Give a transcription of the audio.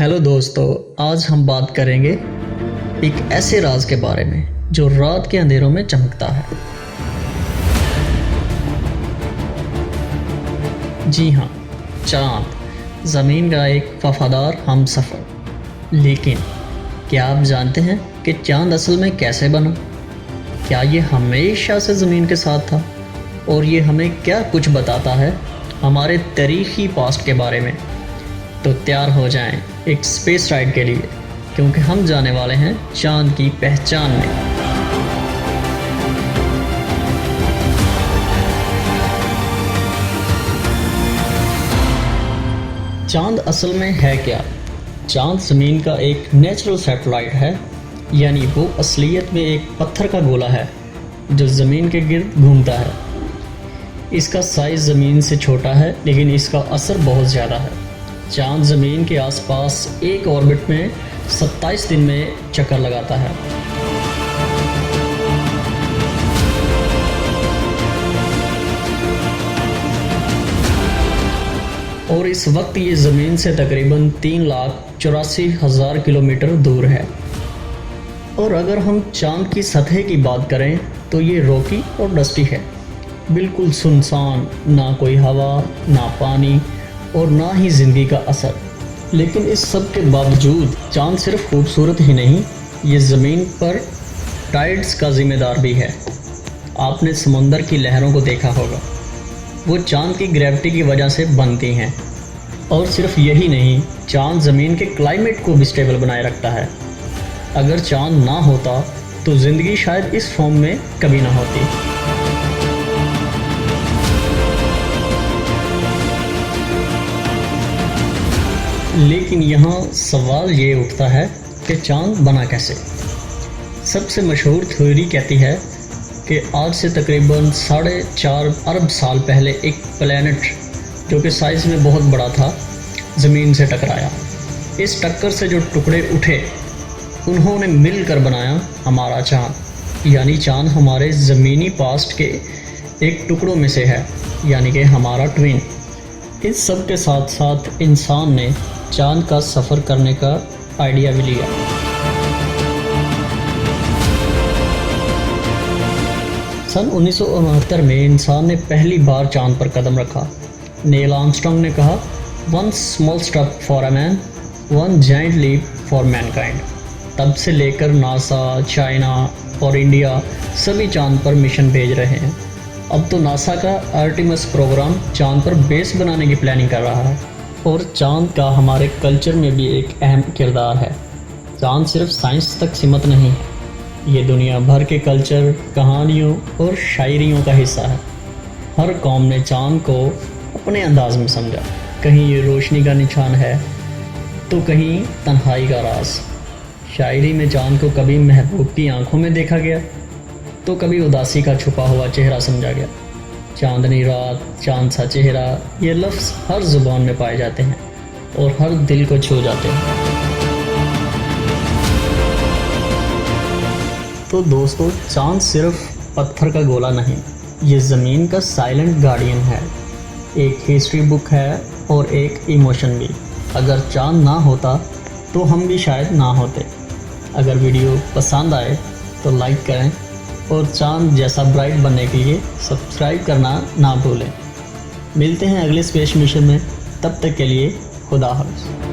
Hello दोस्तों, आज हम बात करेंगे एक ऐसे राज के बारे में जो रात के अंधेरों में चमकता है। जी हाँ, चाँद, ज़मीन का एक वफादार हमसफ़र। लेकिन क्या आप जानते हैं कि चाँद असल में कैसे बना? क्या ये हमेशा से ज़मीन के साथ था? और ये हमें क्या कुछ बताता है हमारे तारीख़ी पास्ट के बारे में? तो तैयार हो जाएं एक स्पेस राइड के लिए, क्योंकि हम जाने वाले हैं चाँद की पहचान में। चाँद असल में है क्या? चाँद ज़मीन का एक नेचुरल सैटेलाइट है, यानी वो असलियत में एक पत्थर का गोला है जो ज़मीन के गिर्द घूमता है। इसका साइज़ ज़मीन से छोटा है, लेकिन इसका असर बहुत ज़्यादा है। चाँद ज़मीन के आसपास एक ऑर्बिट में 27 दिन में चक्कर लगाता है। और इस वक्त ये ज़मीन से तकरीबन 3,84,000 किलोमीटर दूर है। और अगर हम चाँद की सतह की बात करें तो ये रॉकी और डस्टी है, बिल्कुल सुनसान, ना कोई हवा, ना पानी और ना ही ज़िंदगी का असर। लेकिन इस सब के बावजूद चाँद सिर्फ खूबसूरत ही नहीं, ये ज़मीन पर टाइड्स का ज़िम्मेदार भी है। आपने समुंदर की लहरों को देखा होगा, वो चाँद की ग्रेविटी की वजह से बनती हैं। और सिर्फ यही नहीं, चाँद ज़मीन के क्लाइमेट को भी स्टेबल बनाए रखता है। अगर चाँद ना होता तो ज़िंदगी शायद इस फॉर्म में कभी ना होती। लेकिन यहाँ सवाल ये उठता है कि चाँद बना कैसे? सबसे मशहूर थ्योरी कहती है कि आज से तकरीबन 4.5 अरब साल पहले एक प्लैनेट जो कि साइज़ में बहुत बड़ा था, ज़मीन से टकराया। इस टक्कर से जो टुकड़े उठे, उन्होंने मिलकर बनाया हमारा चाँद। यानी चाँद हमारे ज़मीनी पास्ट के एक टुकड़ों में से है, यानी कि हमारा ट्विन। इस सब के साथ साथ इंसान ने चाँद का सफ़र करने का आइडिया भी लिया। सन 1969 में इंसान ने पहली बार चाँद पर कदम रखा। नील आर्मस्ट्रांग ने कहा, one small step for a man, one giant leap for mankind. तब से लेकर नासा, चाइना और इंडिया सभी चाँद पर मिशन भेज रहे हैं। अब तो नासा का आर्टेमिस प्रोग्राम चाँद पर बेस बनाने की प्लानिंग कर रहा है। और चाँद का हमारे कल्चर में भी एक अहम किरदार है। चाँद सिर्फ साइंस तक सीमित नहीं है, ये दुनिया भर के कल्चर, कहानियों और शायरियों का हिस्सा है। हर कौम ने चाँद को अपने अंदाज में समझा। कहीं ये रोशनी का निशान है, तो कहीं तन्हाई का राज। शायरी में चाँद को कभी महबूब की आंखों में देखा गया, तो कभी उदासी का छुपा हुआ चेहरा समझा गया। चांदनी रात, चाँद सा चेहरा, ये लफ्ज़ हर ज़ुबान में पाए जाते हैं और हर दिल को छू जाते हैं। तो दोस्तों, चाँद सिर्फ पत्थर का गोला नहीं, ये ज़मीन का साइलेंट गार्डियन है, एक हिस्ट्री बुक है और एक इमोशन भी। अगर चाँद ना होता तो हम भी शायद ना होते। अगर वीडियो पसंद आए तो लाइक करें और चाँद जैसा ब्राइट बनने के लिए सब्सक्राइब करना ना भूलें। मिलते हैं अगले स्पेस मिशन में, तब तक के लिए खुदा हाफ़िज़।